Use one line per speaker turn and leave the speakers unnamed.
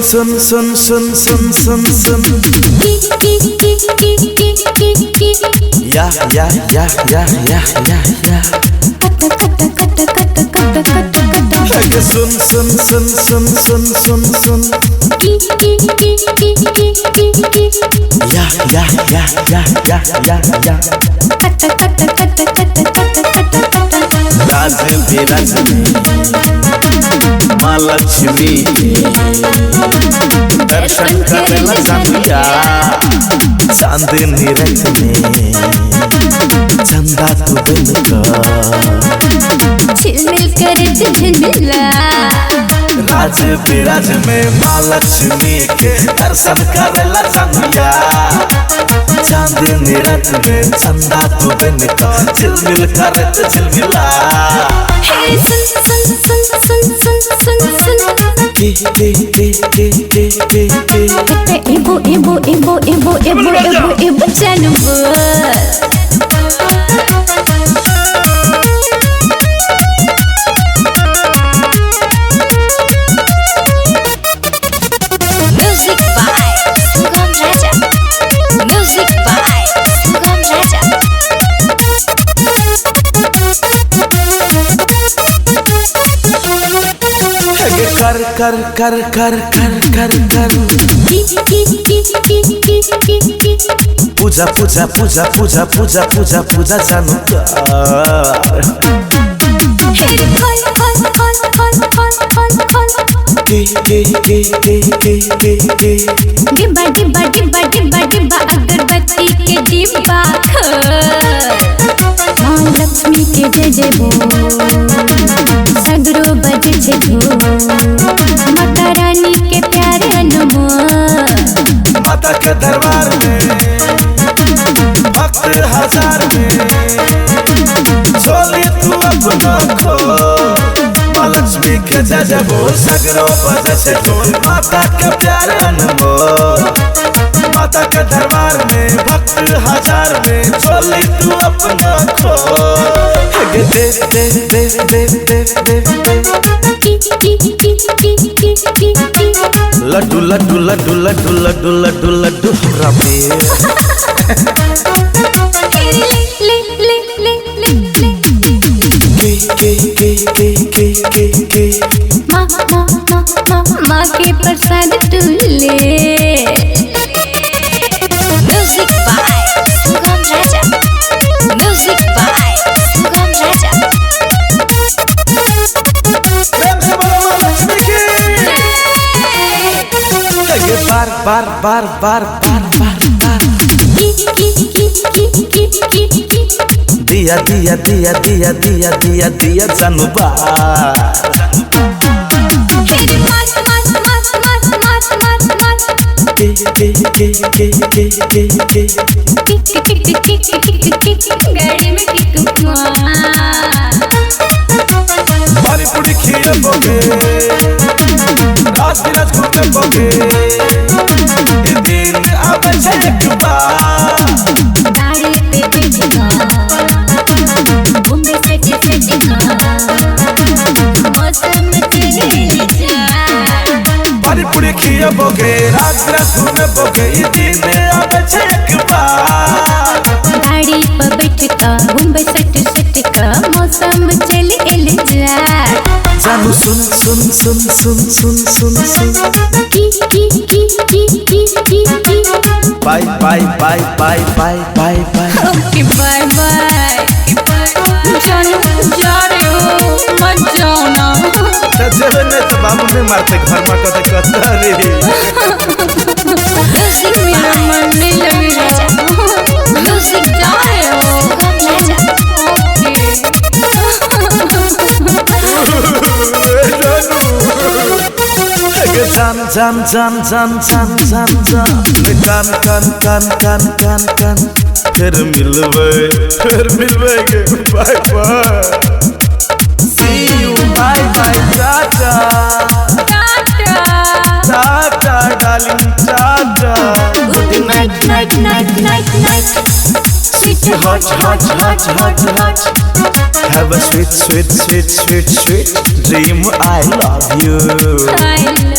सुन सुन सुन सुन सुन सुन या या या या या या या सुन सुन सुन सुन सुन सुन सुन या या या या या या या राज विराज माँ लक्ष्मी दर्शन करेला जाऊया चांदनी रथ में चंदा तू बनकर
झिलमिल करे झिलमिला
राज विराज में माँ लक्ष्मी के दर्शन करेला जाऊया चांदनी रथ में चंदा तू बनकर झिलमिल करत झिलमिला
हे सुन सुन सुन सुन सुन सुन सुन
के
एबो एबो एबो एबो एबो एबो एबो जानवर music by Sugam Raja music by Sugam Raja
कर कर कर कर कर कर कर पूजा पूजा पूजा पूजा पूजा पूजा पूजा जानू कर
डिब्बा डिब्बा डिब्बा डिब्बा डिब्बा अगरबत्ती के डिब्बा माँ लक्ष्मी के जय जय बोल सगरो बजे छे ढोल माता रानी के प्यारे अनमोल
माता के दरबार में भक्त हजार में झोली तू अपना खो माँ लक्ष्मी के जय जय बोल सगरो बजे छे ढोल माता के प्यारे अनमोल माता के दरबार में भक्त हजार में झोली तू अपना खो दे दे दे दे दे दे लड्डू लड्डू लड्डू लड्डू लड्डू लड्डू लड्डू हमरा पे
माँ के प्रसाद तुले music by Sugam Raja music by Sugam Raja
बार बार बार बार बार बार बार दिया दिया दिया दिया दिया दिया दिया जानू
गाड़ी में
पानी पूरी खीर बोगे रात दिन घूमते बोगे दिन आवे से एक बार
गाड़ी पे बैठेगा घूमे सेटिंगा मौसम तेरे जा
पानी पूरी खीर बोगे रात दिन घूमते बोगे दिन आवे से एक बार
गाड़ी पे बैठेगा घूमे सेटिंगा मौसम चले जा
जानू सुन सुन सुन सुन सुन सुन सुन bye bye bye bye bye bye bye
okay bye bye जानो जा रहे हो मत जाओ ना
जेबे नहीं तो बाबू ने मारते घर में कते कहता रे
म्यूजिक मेरा मन नहीं लग रहा म्यूजिक जा रहे हो
जान जान जान जान जान जान जान कान कान कान कान कान कान फिर मिलवे के bye bye see you bye bye tata tata darling tata
good night night night night night
Sweet hot hot hot hot hot Have a sweet sweet sweet sweet sweet dream I love you
I love